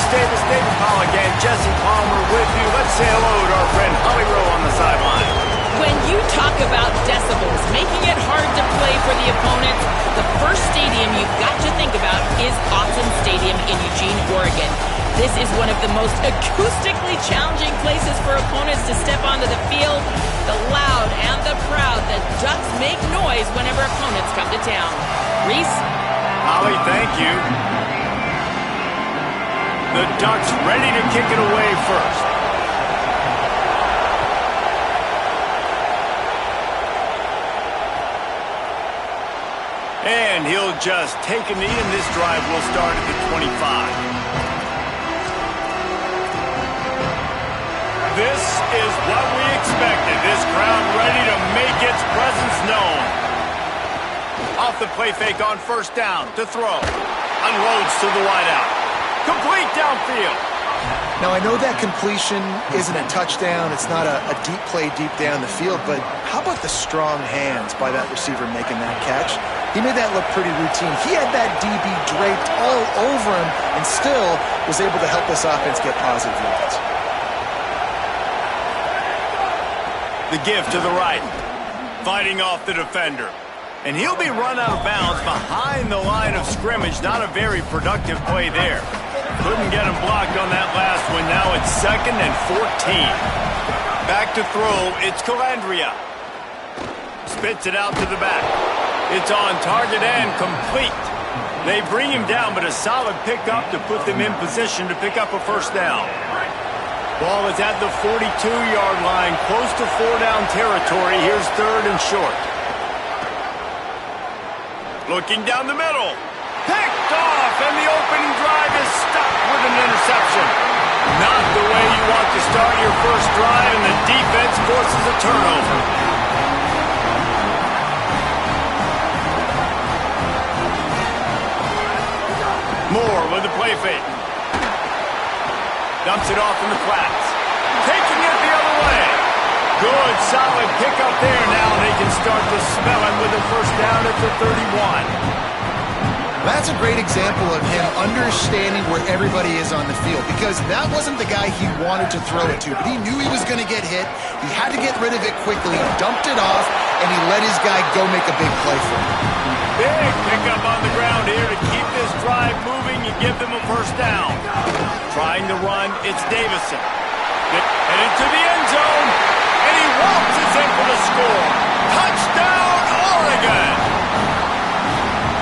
Davis, David Pollock, and Jesse Palmer with you. Let's say hello to our friend Holly Rowe on the sideline. When you talk about decibels, making it hard to play for the opponents, the first stadium you've got to think about is Autzen Stadium in Eugene, Oregon. This is one of the most acoustically challenging places for opponents to step onto the field. The loud and the proud, the Ducks make noise whenever opponents come to town. Reese? Holly, thank you. The Ducks ready to kick it away first. And he'll just take a knee, and this drive will start at the 25. This is what we expected. This crowd ready to make its presence known. Off the play fake on first down to throw. Unloads to the wideout. Complete downfield. Now, I know that completion isn't a touchdown. It's not a deep play deep down the field, but how about the strong hands by that receiver making that catch? He made that look pretty routine. He had that DB draped all over him and still was able to help this offense get positive yards. The give to the right. Fighting off the defender. And he'll be run out of bounds behind the line of scrimmage. Not a very productive play there. Couldn't get him blocked on that last one. Now it's 2nd and 14. Back to throw. It's Calandria. Spits it out to the back. It's on target and complete. They bring him down, but a solid pickup to put them in position to pick up a first down. Ball is at the 42-yard line, close to 4-down territory. Here's 3rd and short. Looking down the middle. Picked off, and the opening drive is stopped with an interception. Not the way you want to start your first drive, and the defense forces a turnover. Moore with the play fake. Dumps it off in the flats. Taking it the other way. Good, solid pickup there. Now they can start to smell it with a first down at the 31. That's a great example of him understanding where everybody is on the field, because that wasn't the guy he wanted to throw it to, but he knew he was going to get hit. He had to get rid of it quickly, dumped it off, and he let his guy go make a big play for him. Big pickup on the ground here to keep this drive moving and give them a first down. Trying to run, it's Davison. Headed to the end zone, and he waltzes in for the score. Touchdown, Oregon!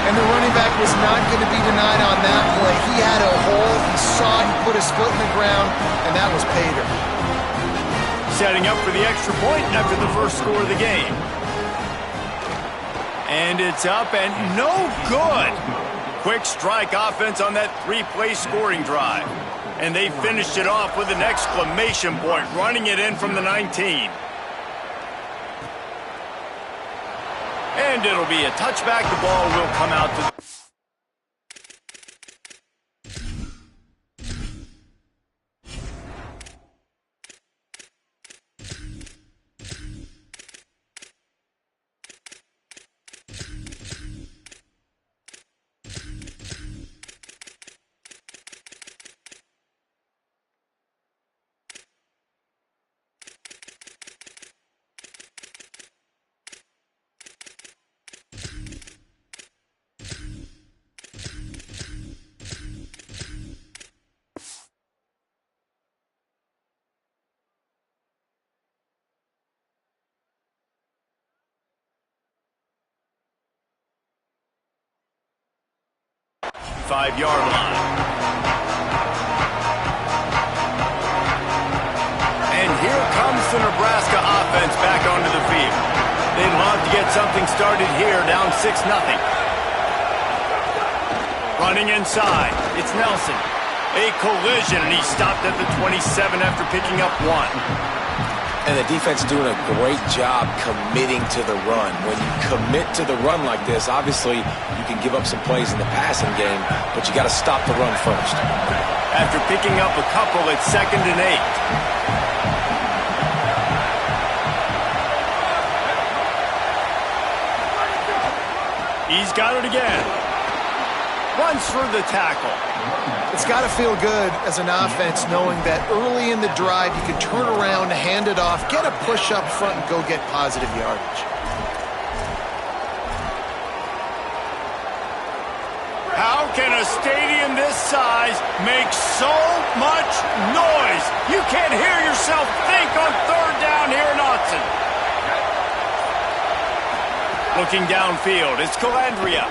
And the running back was not going to be denied on that play. He had a hole, he saw it, he put his foot in the ground, and that was paid him. Setting up for the extra point after the first score of the game. And it's up and no good. Quick strike offense on that 3-play scoring drive. And they finished it off with an exclamation point, running it in from the 19. And it'll be a touchback. The ball will come out to... Five-yard line. And here comes the Nebraska offense back onto the field. They'd love to get something started here, down 6-0. Running inside, it's Nelson. A collision, and he stopped at the 27 after picking up 1. And the defense doing a great job committing to the run. When you commit to the run like this, obviously you can give up some plays in the passing game, but you got to stop the run first. After picking up a couple, it's 2nd and 8. He's got it again. runs through the tackle. It's got to feel good as an offense knowing that early in the drive you can turn around, hand it off, get a push up front, and go get positive yardage. How can a stadium this size make so much noise? You can't hear yourself think on third down here in Autzen. Looking downfield, it's Calandria.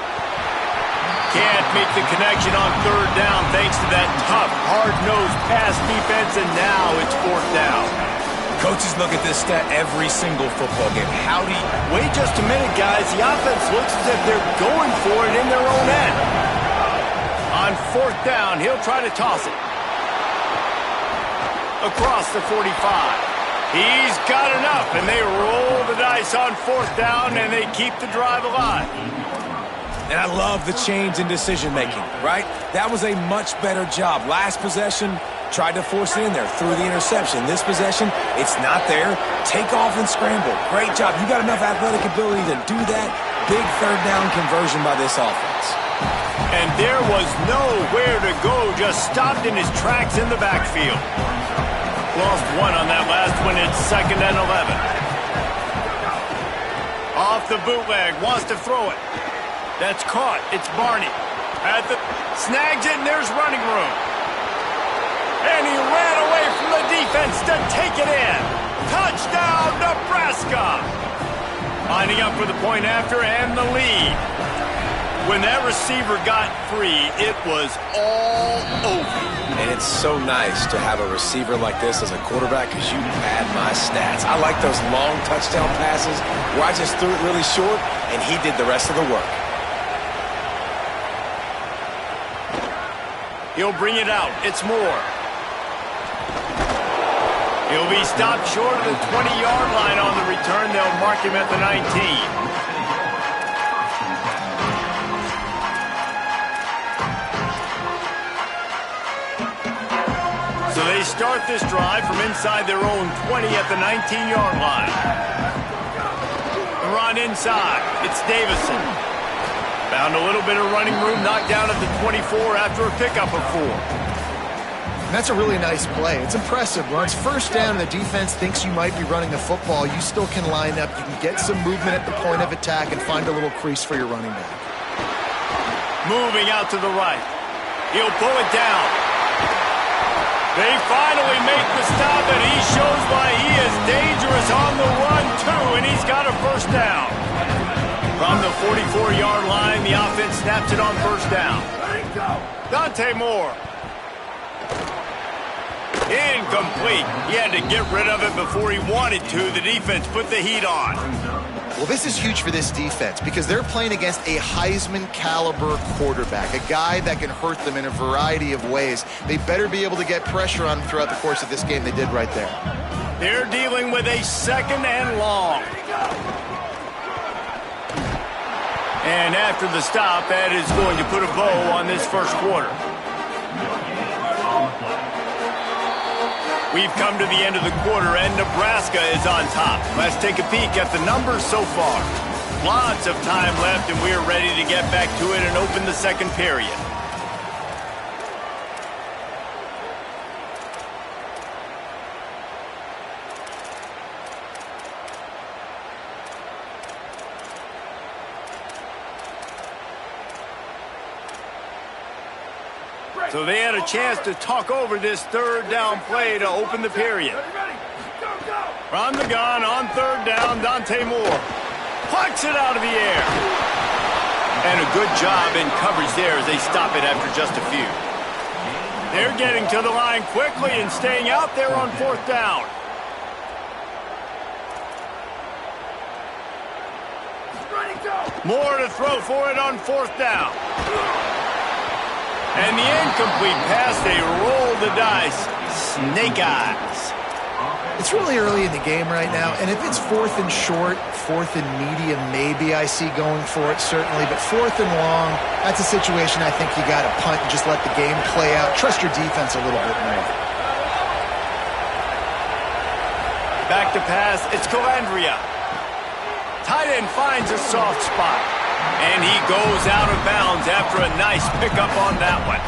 Can't make the connection on third down thanks to that tough, hard-nosed pass defense, and now it's fourth down. Coaches look at this stat every single football game. Wait just a minute, guys. The offense looks as if they're going for it in their own end. On fourth down, he'll try to toss it. Across the 45. He's got enough, and they roll the dice on fourth down, and they keep the drive alive. And I love the change in decision-making, right? That was a much better job. Last possession, tried to force it in there, threw the interception. This possession, it's not there. Take off and scramble. Great job. You got enough athletic ability to do that. Big third down conversion by this offense. And there was nowhere to go, just stopped in his tracks in the backfield. Lost one on that last one. It's 2nd and 11. Off the bootleg, wants to throw it. That's caught. It's Barney. Snags it, and there's running room. And he ran away from the defense to take it in. Touchdown, Nebraska! Lining up for the point after and the lead. When that receiver got free, it was all over. And it's so nice to have a receiver like this as a quarterback because you pad my stats. I like those long touchdown passes where I just threw it really short and he did the rest of the work. He'll bring it out. It's Moore. He'll be stopped short of the 20-yard line on the return. They'll mark him at the 19. So they start this drive from inside their own 20 at the 19-yard line. The run inside. It's Davison. Found a little bit of running room, knocked down at the 24 after a pickup of 4. And that's a really nice play. It's impressive. When it's first down and the defense thinks you might be running the football, you still can line up. You can get some movement at the point of attack and find a little crease for your running back. Moving out to the right. He'll pull it down. They finally make the stop, and he shows why he is dangerous on the run, too, and he's got a first down. From the 44-yard line, the offense snaps it on first down. Dante Moore. Incomplete. He had to get rid of it before he wanted to. The defense put the heat on. Well, this is huge for this defense because they're playing against a Heisman-caliber quarterback, a guy that can hurt them in a variety of ways. They better be able to get pressure on him throughout the course of this game. They did right there. They're dealing with a 2nd and long. And after the stop, that is going to put a bow on this first quarter. We've come to the end of the quarter, and Nebraska is on top. Let's take a peek at the numbers so far. Lots of time left, and we're ready to get back to it and open the second period. So they had a chance to talk over this third down play to open the period. From the gun on third down, Dante Moore plucks it out of the air. And a good job in coverage there as they stop it after just a few. They're getting to the line quickly and staying out there on fourth down. Moore to throw for it on fourth down. And the incomplete pass, they roll the dice. Snake eyes. It's really early in the game right now, and if it's 4th and short, 4th and medium, maybe I see going for it, certainly. But 4th and long, that's a situation I think you got to punt and just let the game play out. Trust your defense a little bit more. Back to pass, it's Calandria. Tight end finds a soft spot. And he goes out of bounds after a nice pickup on that one.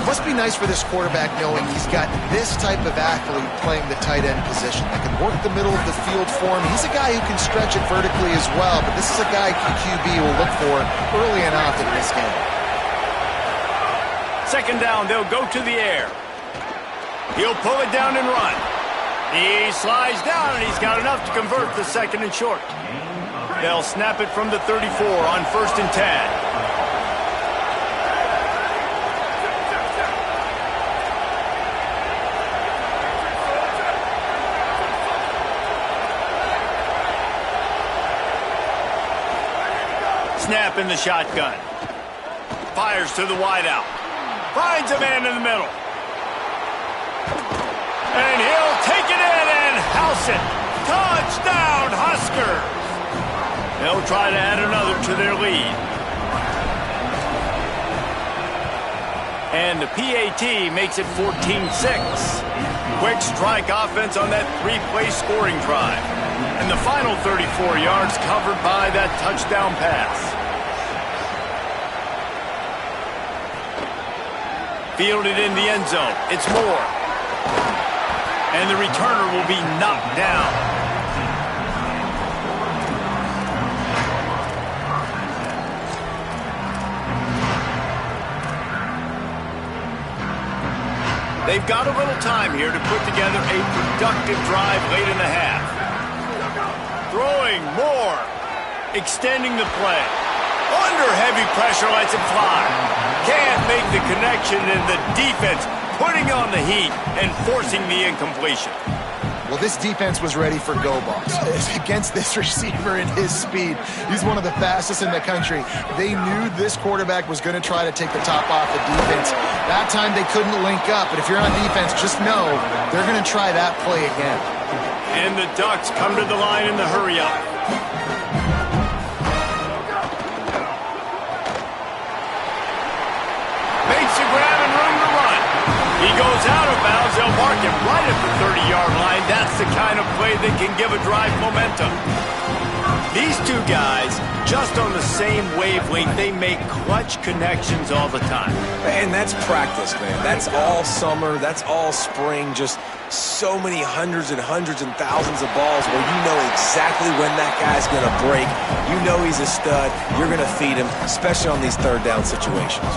It must be nice for this quarterback knowing he's got this type of athlete playing the tight end position that can work the middle of the field for him. He's a guy who can stretch it vertically as well, but this is a guy QB will look for early and often in this game. Second down, they'll go to the air. He'll pull it down and run. He slides down, and he's got enough to convert the second and short. They'll snap it from the 34 on 1st and 10. Snap in the shotgun. Fires to the wideout. Finds a man in the middle. And he'll take it in and house it. Touchdown, Huskers. They'll try to add another to their lead. And the PAT makes it 14-6. Quick strike offense on that three-play scoring drive. And the final 34 yards covered by that touchdown pass. Fielded in the end zone. It's Moore. And the returner will be knocked down. They've got a little time here to put together a productive drive late in the half. Throwing Moore. Extending the play. Under heavy pressure, lets it fly. Can't make the connection, and the defense putting on the heat and forcing the incompletion. Well, this defense was ready for go balls against this receiver and his speed. He's one of the fastest in the country. They knew this quarterback was going to try to take the top off the defense. That time they couldn't link up, but if you're on defense, just know they're going to try that play again. And the Ducks come to the line in the hurry-up. Makes a grab and room to run. He goes out of bounds. They'll mark him right at the 30-yard line. That's the kind of play that can give a drive momentum. These two guys, just on the same wavelength, they make clutch connections all the time. Man, that's practice, man. That's all summer. That's all spring. Just so many hundreds and thousands of balls where you know exactly when that guy's going to break. You know he's a stud. You're going to feed him, especially on these third down situations.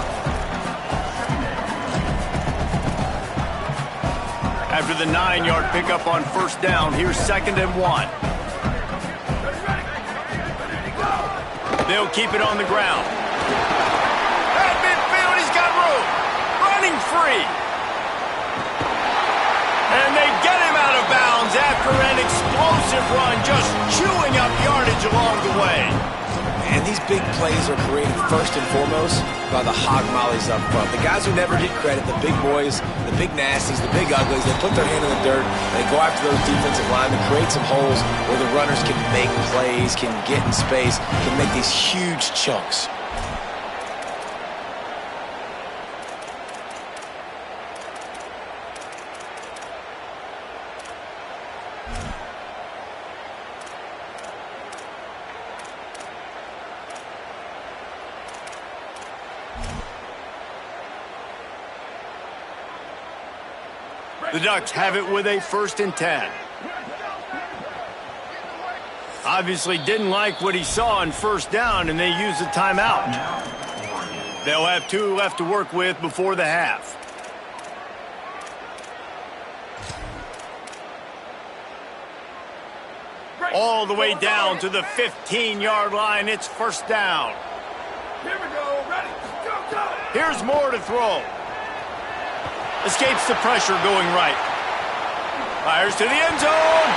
After the 9-yard pickup on 1st down, here's 2nd and 1. They'll keep it on the ground. At midfield, he's got room. Running free. And they get him out of bounds after an explosive run, just chewing up yardage along the way. And these big plays are created first and foremost by the hog mollies up front. The guys who never get credit, the big boys, the big nasties, the big uglies, they put their hand in the dirt, they go after those defensive linemen, create some holes where the runners can make plays, can get in space, can make these huge chunks. The Ducks have it with a 1st and 10. Obviously didn't like what he saw on 1st down, and they used the timeout. They'll have 2 left to work with before the half. All the way down to the 15-yard line. It's 1st down. Here we go. Ready. Go, go. Here's Moore to throw. Escapes the pressure going right. Fires to the end zone.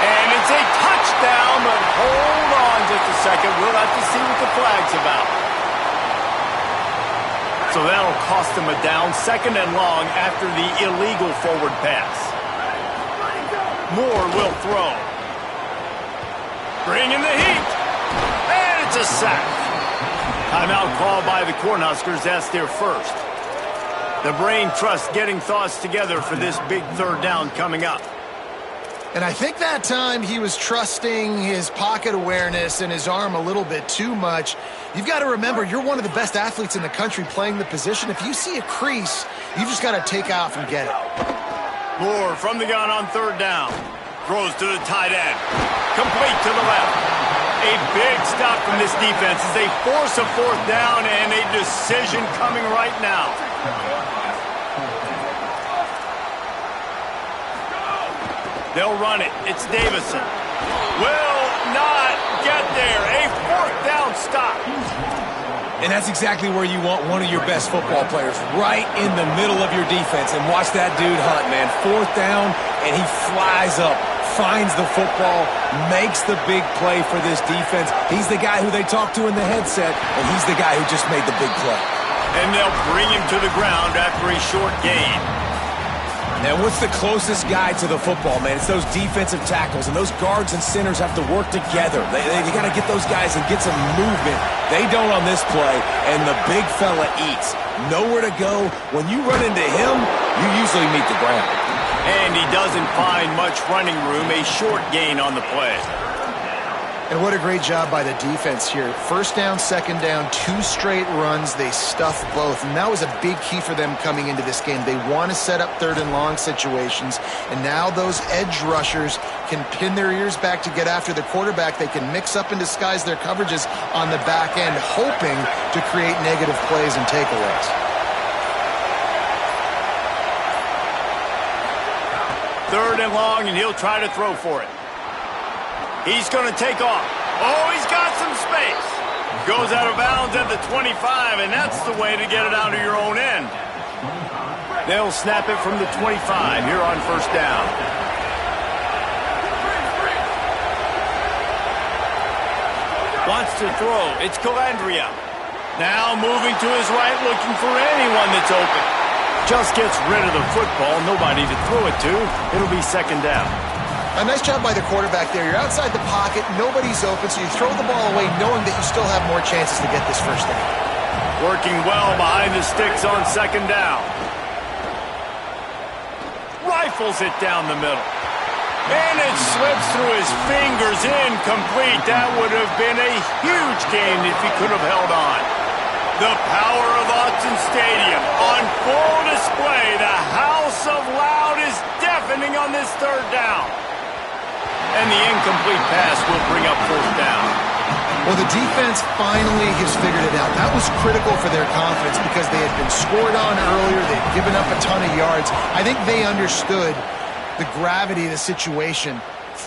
And it's a touchdown, but hold on just a second. We'll have to see what the flag's about. So that'll cost them a down, 2nd and long after the illegal forward pass. Moore will throw. Bring in the heat. And it's a sack. Timeout called by the Cornhuskers. That's their first. The brain trust getting thoughts together for this big 3rd down coming up. And I think that time he was trusting his pocket awareness and his arm a little bit too much. You've got to remember, you're one of the best athletes in the country playing the position. If you see a crease, you just got to take off and get it. Moore from the gun on third down. Throws to the tight end. Complete to the left. A big stop from this defense as they force a fourth down and a decision coming right now. They'll run it. It's Davison. Will not get there. A fourth down stop. And that's exactly where you want one of your best football players, right in the middle of your defense. And watch that dude hunt, man. Fourth down, and he flies up, finds the football, makes the big play for this defense. He's the guy who they talk to in the headset, and he's the guy who just made the big play. And they'll bring him to the ground after a short gain. Now, what's the closest guy to the football, man? It's those defensive tackles, and those guards and centers have to work together. They got to get those guys and get some movement. They don't on this play, and the big fella eats. Nowhere to go. When you run into him, you usually meet the ground. And he doesn't find much running room, a short gain on the play. And what a great job by the defense here. First down, second down, 2 straight runs. They stuff both. And that was a big key for them coming into this game. They want to set up third and long situations. And now those edge rushers can pin their ears back to get after the quarterback. They can mix up and disguise their coverages on the back end, hoping to create negative plays and takeaways. Third and long, and he'll try to throw for it. He's going to take off. Oh, he's got some space. Goes out of bounds at the 25, and that's the way to get it out of your own end. They'll snap it from the 25 here on first down. Wants to throw. It's Calandria. Now moving to his right, looking for anyone that's open. Just gets rid of the football. Nobody to throw it to. It'll be second down. A nice job by the quarterback there. You're outside the pocket, nobody's open, so you throw the ball away knowing that you still have more chances to get this first down. Working well behind the sticks on second down. Rifles it down the middle. And it slips through his fingers, incomplete. That would have been a huge gain if he could have held on. The power of Autzen Stadium on full display. The house of loud is deafening on this third down. And the incomplete pass will bring up fourth down. Well, the defense finally has figured it out. That was critical for their confidence because they had been scored on earlier. They'd given up a ton of yards. I think they understood the gravity of the situation.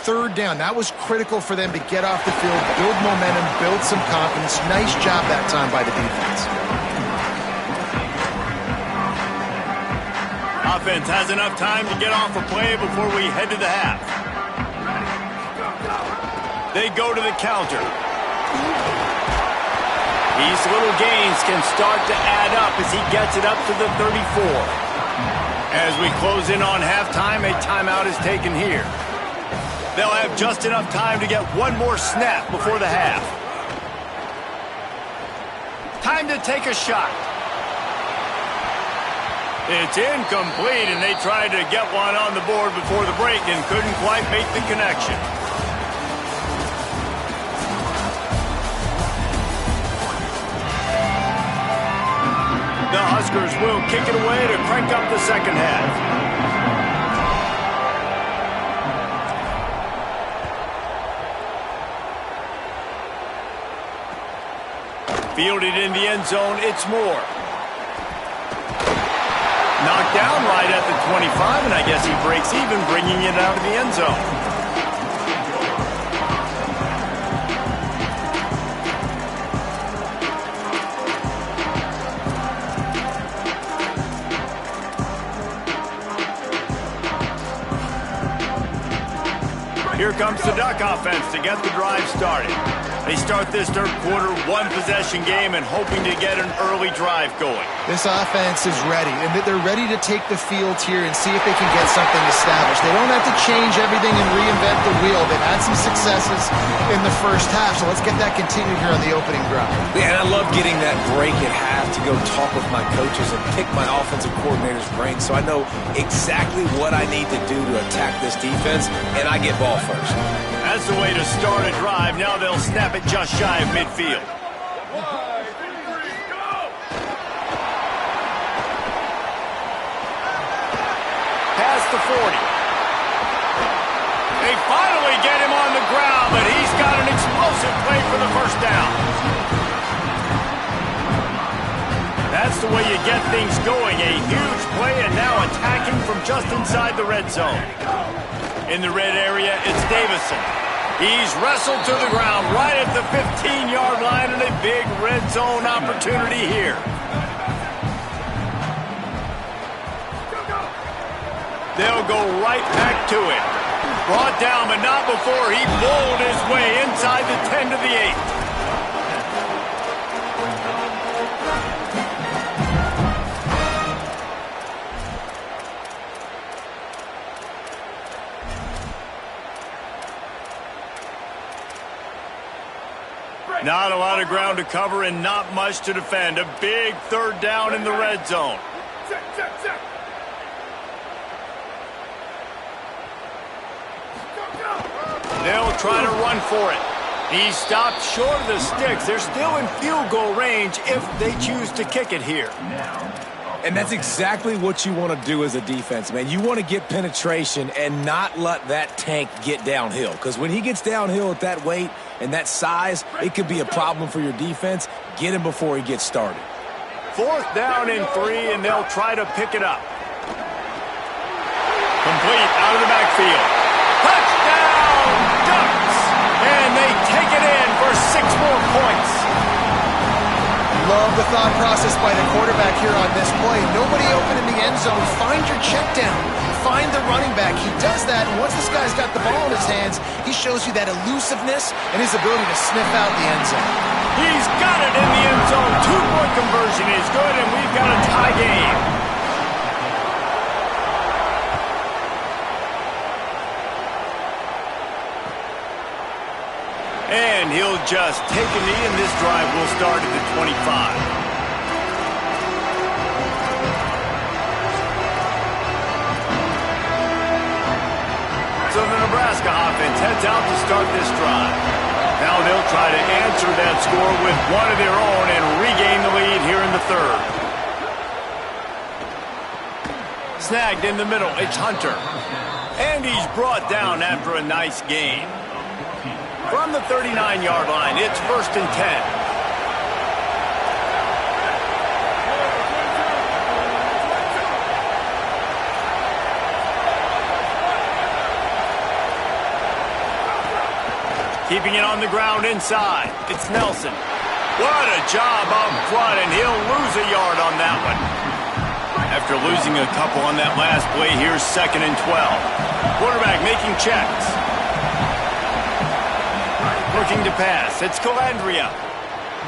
Third down, that was critical for them to get off the field, build momentum, build some confidence. Nice job that time by the defense. Offense has enough time to get off a play before we head to the half. They go to the counter. These little gains can start to add up as he gets it up to the 34. As we close in on halftime, a timeout is taken here. They'll have just enough time to get one more snap before the half. Time to take a shot. It's incomplete, and they tried to get one on the board before the break and couldn't quite make the connection. The Huskers will kick it away to crank up the second half. Fielded in the end zone, it's Moore. Knocked down right at the 25, and I guess he breaks even, bringing it out of the end zone. Here comes the Duck offense to get the drive started. They start this third quarter one-possession game and hoping to get an early drive going. This offense is ready, and they're ready to take the field here and see if they can get something established. They don't have to change everything and reinvent the wheel. They've had some successes in the first half, so let's get that continued here on the opening drive. Yeah, and I love getting that break at half to go talk with my coaches and pick my offensive coordinator's brain so I know exactly what I need to do to attack this defense, and I get ball first. That's the way to start a drive. Now they'll snap it just shy of midfield. Past the 40. They finally get him on the ground, but he's got an explosive play for the first down. That's the way you get things going. A huge play, and now attacking from just inside the red zone. In the red area, it's Davison. He's wrestled to the ground right at the 15-yard line, and a big red zone opportunity here. They'll go right back to it. Brought down, but not before he bowled his way inside the 10 to the 8. Not a lot of ground to cover and not much to defend. A big third down in the red zone. Check, check, check. They'll try to run for it. He stopped short of the sticks. They're still in field goal range if they choose to kick it here. And that's exactly what you want to do as a defense, man. You want to get penetration and not let that tank get downhill. Because when he gets downhill at that weight and that size, it could be a problem for your defense. Get him before he gets started. 4th down and 3, and they'll try to pick it up. Complete out of the backfield. Touchdown, Ducks! And they take it in for 6 more points. Love the thought process by the quarterback here on this play. Nobody open in the end zone. Find your check down. Find the running back. He does that, and once this guy's got the ball in his hands, he shows you that elusiveness and his ability to sniff out the end zone. He's got it in the end zone. 2-point conversion is good, and we've got a tie game. And he'll just take a knee, and this drive will start at the 25. So the Nebraska offense heads out to start this drive. Now they'll try to answer that score with one of their own and regain the lead here in the 3rd. Snagged in the middle, it's Hunter. And he's brought down after a nice gain. From the 39-yard line, it's 1st and 10. Keeping it on the ground inside. It's Nelson. What a job up front, and he'll lose a yard on that one. After losing a couple on that last play, here's 2nd and 12. Quarterback making checks. Looking to pass. It's Calandria.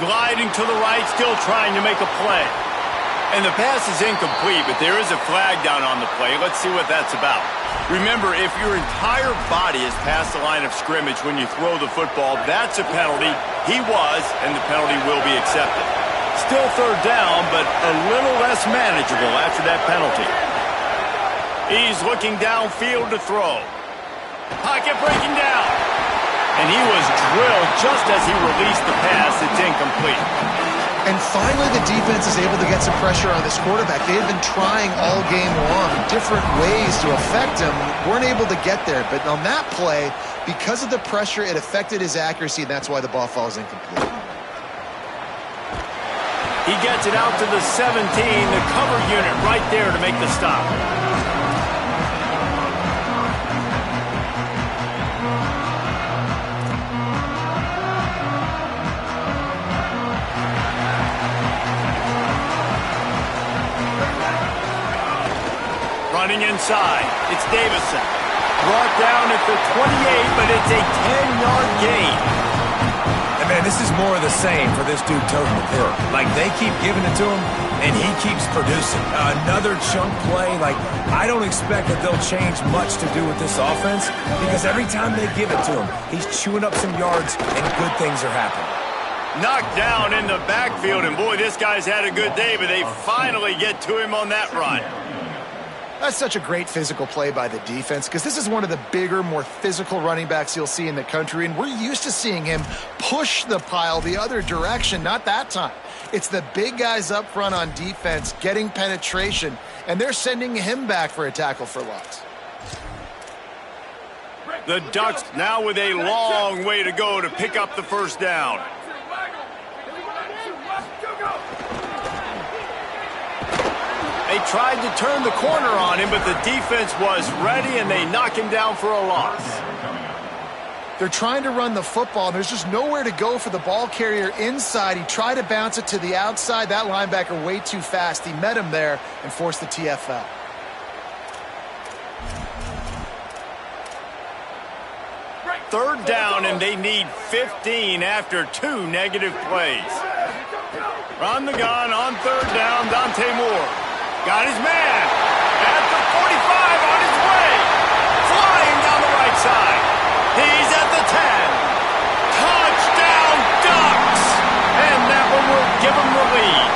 Gliding to the right, still trying to make a play. And the pass is incomplete, but there is a flag down on the play. Let's see what that's about. Remember, if your entire body is past the line of scrimmage when you throw the football, that's a penalty. He was, and the penalty will be accepted. Still 3rd down, but a little less manageable after that penalty. He's looking downfield to throw. Pocket breaking down. And he was drilled just as he released the pass. It's incomplete. And finally, the defense is able to get some pressure on this quarterback. They have been trying all game long different ways to affect him. Weren't able to get there. But on that play, because of the pressure, it affected his accuracy, and that's why the ball falls incomplete. He gets it out to the 17, the cover unit right there to make the stop. Running inside, it's Davison. Brought down at the 28, but it's a 10-yard gain. And man, this is more of the same for this dude toting the pill. Like, they keep giving it to him, and he keeps producing. Another chunk play. Like, I don't expect that they'll change much to do with this offense because every time they give it to him, he's chewing up some yards, and good things are happening. Knocked down in the backfield, and boy, this guy's had a good day, but they finally get to him on that run. That's such a great physical play by the defense because this is one of the bigger, more physical running backs you'll see in the country, and we're used to seeing him push the pile the other direction. Not that time. It's the big guys up front on defense getting penetration, and they're sending him back for a tackle for loss. The Ducks now with a long way to go to pick up the first down. They tried to turn the corner on him, but the defense was ready, and they knock him down for a loss. They're trying to run the football. There's just nowhere to go for the ball carrier inside. He tried to bounce it to the outside. That linebacker way too fast. He met him there and forced the TFL. Third down, and they need 15 after 2 negative plays. Run the gun on third down, Dante Moore. Got his man at the 45 on his way. Flying down the right side. He's at the 10. Touchdown, Ducks! And that one will give them the lead.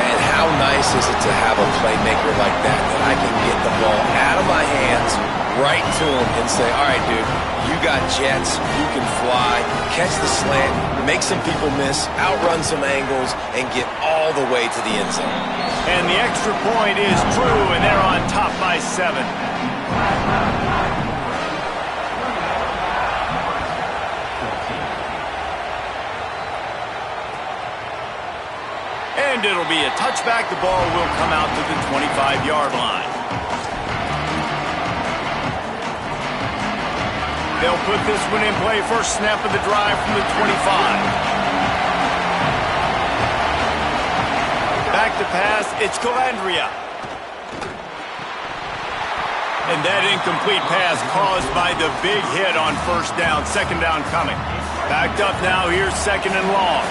And how nice is it to have a playmaker like that I can get the ball out of my hands right to him and say, all right, dude, you got jets, you can fly, catch the slant, make some people miss, outrun some angles, and get all the way to the end zone. And the extra point is true, and they're on top by 7. And it'll be a touchback. The ball will come out to the 25-yard line. They'll put this one in play. First snap of the drive from the 25. Back to pass. It's Calandria. And that incomplete pass caused by the big hit on first down. Second down coming. Backed up now. Here's second and long.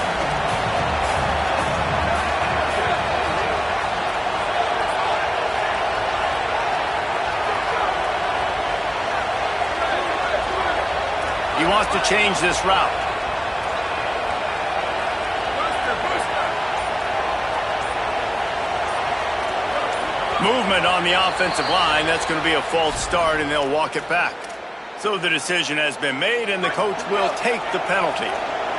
He wants to change this route. Movement on the offensive line. That's going to be a false start, and they'll walk it back. So the decision has been made, and the coach will take the penalty.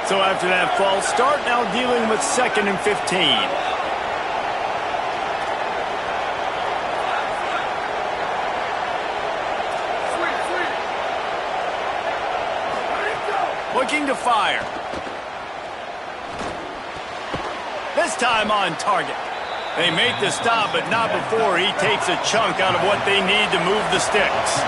So after that false start, now dealing with 2nd and 15. Looking to fire. This time on target. They make the stop, but not before he takes a chunk out of what they need to move the sticks.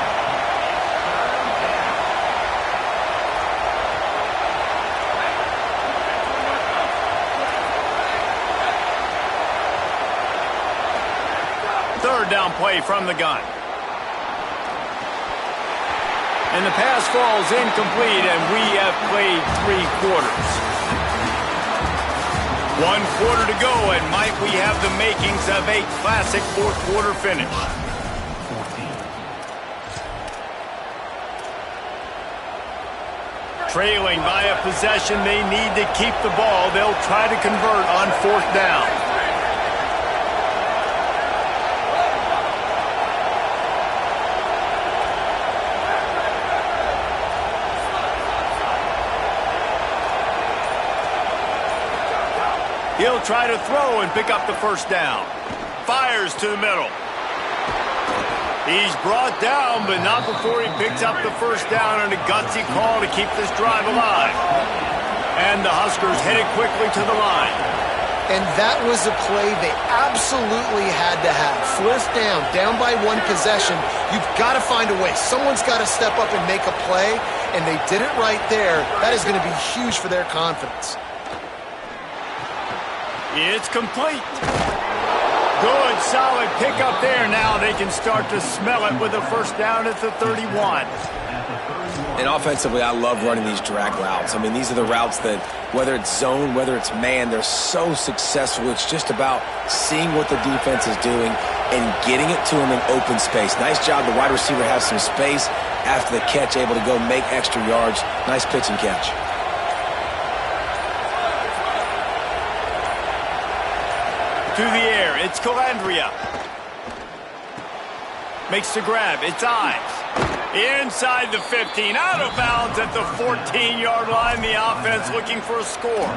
Third down play from the gun. And the pass falls incomplete, and we have played 3 quarters. 1 quarter to go, and might we have the makings of a classic fourth-quarter finish. Trailing by a possession, they need to keep the ball. They'll try to convert on 4th down. He'll try to throw and pick up the first down. Fires to the middle. He's brought down, but not before he picks up the first down on a gutsy call to keep this drive alive. And the Huskers headed quickly to the line. And that was a play they absolutely had to have. 4th down, down by 1 possession. You've got to find a way. Someone's got to step up and make a play, and they did it right there. That is going to be huge for their confidence. It's complete. Good, solid pickup there. Now they can start to smell it with a first down at the 31. And offensively, I love running these drag routes. I mean, these are the routes that, whether it's zone, whether it's man, they're so successful. It's just about seeing what the defense is doing and getting it to them in open space. Nice job. The wide receiver has some space after the catch, able to go make extra yards. Nice pitch and catch. To the air, it's Calandria. Makes the grab, it's Ives. Inside the 15, out of bounds at the 14-yard line. The offense looking for a score.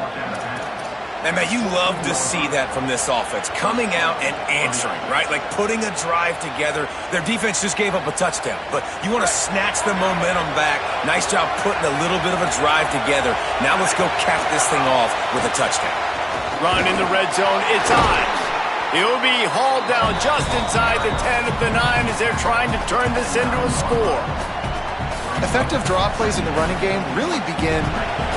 And, man, you love to see that from this offense, coming out and answering, right? Like putting a drive together. Their defense just gave up a touchdown, but you want to snatch the momentum back. Nice job putting a little bit of a drive together. Now let's go cap this thing off with a touchdown. Run in the red zone, it's Ives. He'll be hauled down just inside the 10 at the 9 as they're trying to turn this into a score. Effective draw plays in the running game really begin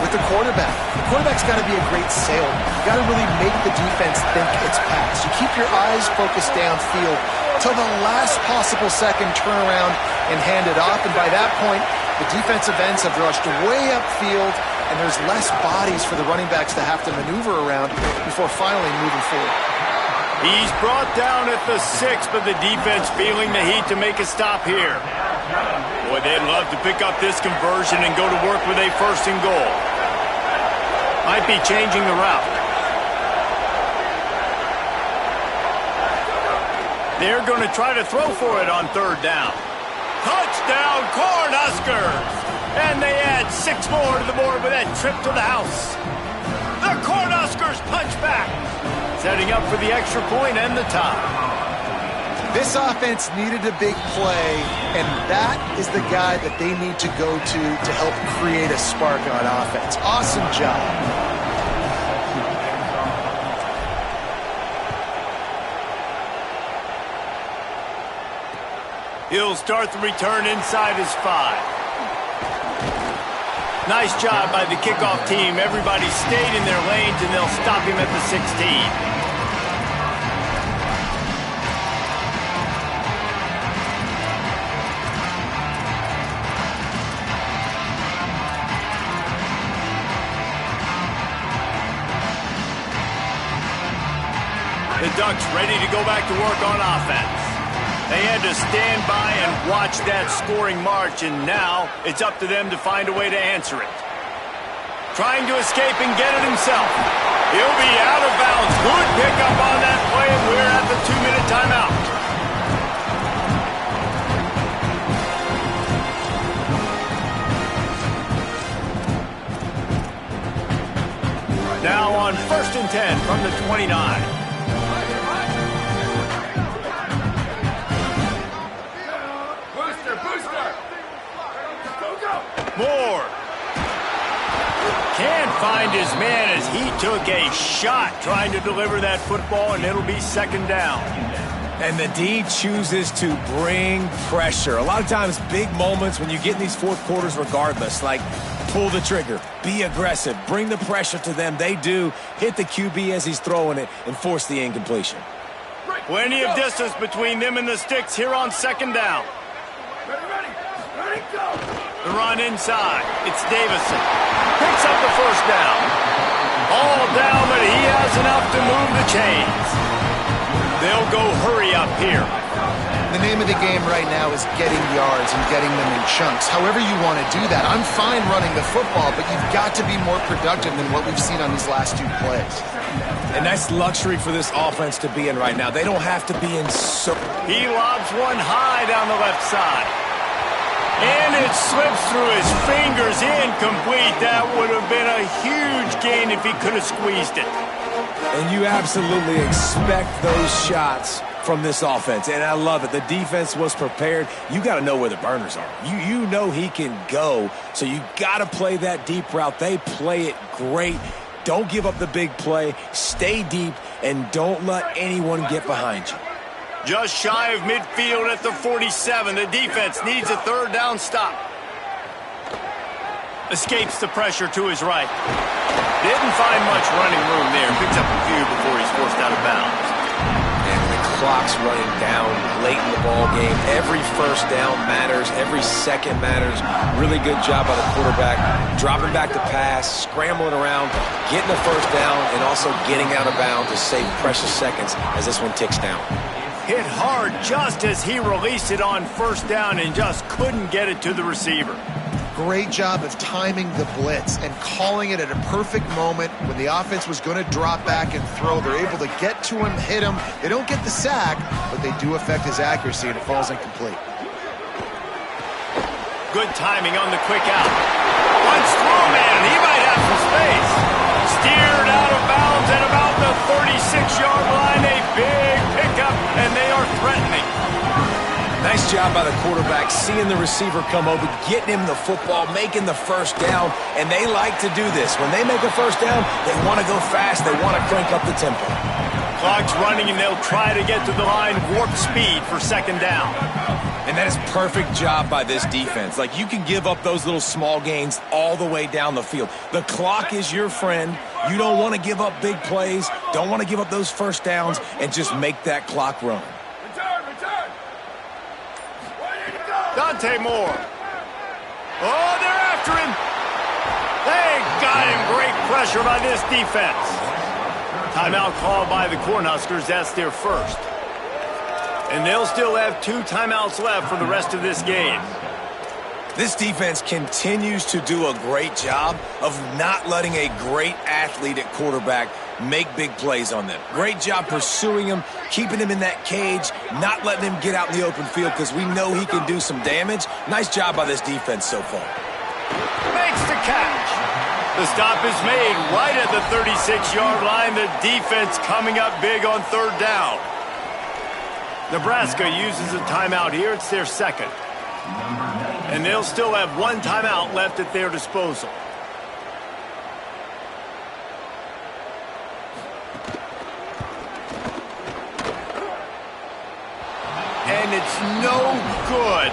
with the quarterback. The quarterback's got to be a great salesman. You got to really make the defense think it's pass. You keep your eyes focused downfield till the last possible second, turn around and hand it off. And by that point, the defensive ends have rushed way upfield, and there's less bodies for the running backs to have to maneuver around before finally moving forward. He's brought down at the 6, but the defense feeling the heat to make a stop here. Boy, they'd love to pick up this conversion and go to work with a first and goal. Might be changing the route. They're going to try to throw for it on third down. Touchdown, Cornhuskers! And they add 6 more to the board with that trip to the house. The Cornhuskers punch back, setting up for the extra point and the tie. This offense needed a big play, and that is the guy that they need to go to help create a spark on offense. Awesome job. He'll start the return inside his 5. Nice job by the kickoff team. Everybody stayed in their lanes, and they'll stop him at the 16. The Ducks ready to go back to work on offense. They had to stand by and watch that scoring march, and now it's up to them to find a way to answer it. Trying to escape and get it himself. He'll be out of bounds. Good pickup on that play, and we're at the 2-minute timeout. Now on 1st and 10 from the 29. Moore can't find his man as he took a shot trying to deliver that football, and it'll be 2nd down. And the D chooses to bring pressure. A lot of times, big moments when you get in these fourth quarters regardless, like pull the trigger, be aggressive, bring the pressure to them. They do. Hit the QB as he's throwing it and force the incompletion. Plenty of distance between them and the sticks here on 2nd down. Ready, go! The run inside. It's Davison. Picks up the 1st down. All down, but he has enough to move the chains. They'll go hurry up here. The name of the game right now is getting yards and getting them in chunks. However you want to do that. I'm fine running the football, but you've got to be more productive than what we've seen on these last 2 plays. And that's luxury for this offense to be in right now. They don't have to be in so... He lobs one high down the left side. And it slips through his fingers, incomplete. That would have been a huge gain if he could have squeezed it. And you absolutely expect those shots from this offense, and I love it. The defense was prepared. You got to know where the burners are. You know he can go, so you got to play that deep route. They play it great. Don't give up the big play. Stay deep, and don't let anyone get behind you. Just shy of midfield at the 47. The defense needs a 3rd down stop. Escapes the pressure to his right. Didn't find much running room there. Picks up a few before he's forced out of bounds. And the clock's running down late in the ball game. Every first down matters. Every second matters. Really good job by the quarterback. Dropping back to pass, scrambling around, getting the first down, and also getting out of bounds to save precious seconds as this one ticks down. Hit hard just as he released it on first down and just couldn't get it to the receiver. Great job of timing the blitz and calling it at a perfect moment when the offense was going to drop back and throw. They're able to get to him, hit him. They don't get the sack, but they do affect his accuracy, and it falls incomplete. Good timing on the quick out. Runs through, man. He might have some space. Steered out of bounds at about the 36-yard line. A big pickup, and they are threatening. Nice job by the quarterback, seeing the receiver come over, getting him the football, making the first down, and they like to do this. When they make a first down, they want to go fast. They want to crank up the tempo. Clock's running, and they'll try to get to the line warp speed for second down. And that is perfect job by this defense. Like, you can give up those little small gains all the way down the field. The clock is your friend. You don't want to give up big plays, don't want to give up those first downs, and just make that clock run. Dante Moore. Oh, they're after him. They got him. Great pressure by this defense. Timeout called by the Cornhuskers. That's their first. And they'll still have 2 timeouts left for the rest of this game. This defense continues to do a great job of not letting a great athlete at quarterback make big plays on them. Great job pursuing him, keeping him in that cage, not letting him get out in the open field because we know he can do some damage. Nice job by this defense so far. Makes the catch. The stop is made right at the 36-yard line. The defense coming up big on third down. Nebraska uses a timeout here. It's their second. And they'll still have 1 timeout left at their disposal. And it's no good.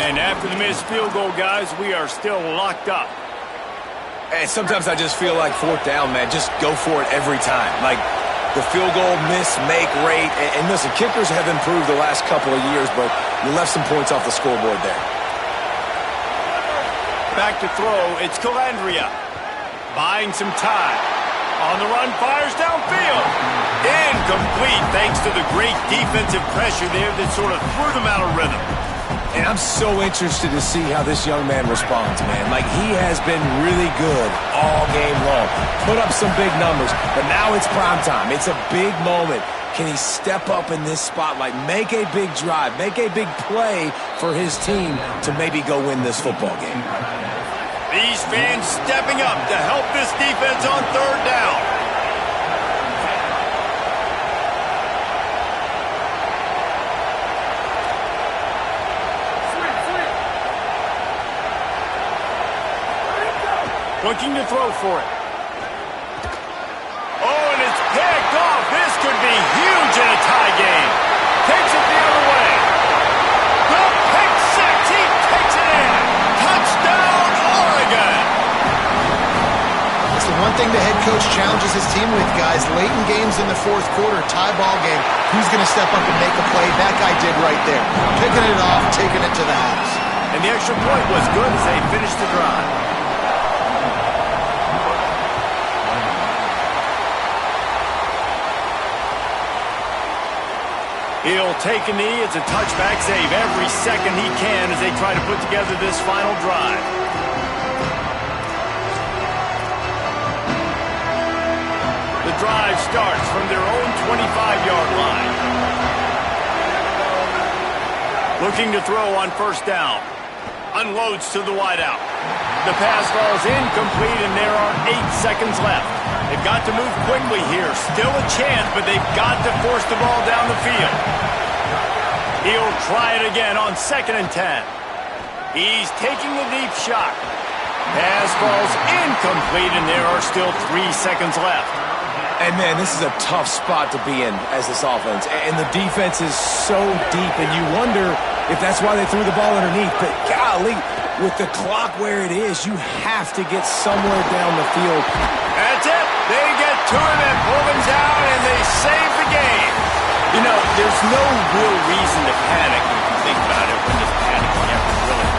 And after the missed field goal, guys, we are still locked up. And sometimes I just feel like fourth down, man, just go for it every time. Like, the field goal miss-make rate. And listen, kickers have improved the last couple of years, but you left some points off the scoreboard there. Back to throw, it's Calandria. Buying some time. On the run, fires downfield. Incomplete, thanks to the great defensive pressure there that sort of threw them out of rhythm. And I'm so interested to see how this young man responds, man. Like, he has been really good all game long. Put up some big numbers, but now it's prime time. It's a big moment. Can he step up in this spotlight, make a big drive, make a big play for his team to maybe go win this football game? These fans stepping up to help this defense on third down. Looking to throw for it. Oh, and it's picked off. This could be huge in a tie game. Takes it the other way. The pick six. He takes it in. Touchdown, Oregon. It's the one thing the head coach challenges his team with, guys. Late in games in the fourth quarter, tie ball game. Who's going to step up and make a play? That guy did right there. Picking it off, taking it to the house. And the extra point was good as they finished the drive. He'll take a knee. It's a touchback save every second he can as they try to put together this final drive. The drive starts from their own 25-yard line. Looking to throw on first down. Unloads to the wideout. The pass falls incomplete, and there are 8 seconds left. They've got to move quickly here. Still a chance, but they've got to force the ball down the field. He'll try it again on 2nd and 10. He's taking the deep shot. Pass falls incomplete, and there are still 3 seconds left. And, man, this is a tough spot to be in as this offense. And the defense is so deep, and you wonder if that's why they threw the ball underneath. But, golly, with the clock where it is, you have to get somewhere down the field. That's it. They get to him and pull him down, and they save the game. You know, There's no real reason to panic if you think about it when this panic never really.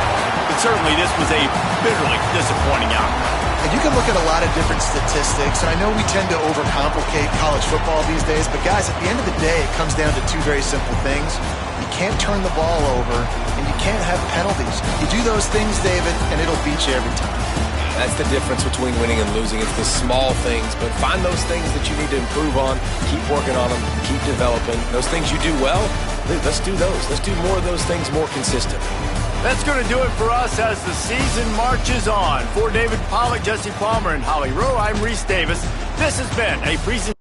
But certainly this was a bitterly disappointing outcome. And you can look at a lot of different statistics, and I know we tend to overcomplicate college football these days, but guys, at the end of the day, it comes down to two very simple things. You can't turn the ball over, and you can't have penalties. You do those things, David, and it'll beat you every time. That's the difference between winning and losing. It's the small things, but find those things that you need to improve on, keep working on them, keep developing. Those things you do well, let's do those. Let's do more of those things more consistently. That's going to do it for us as the season marches on. For David Pollack, Jesse Palmer, and Holly Rowe, I'm Reese Davis. This has been a presentation.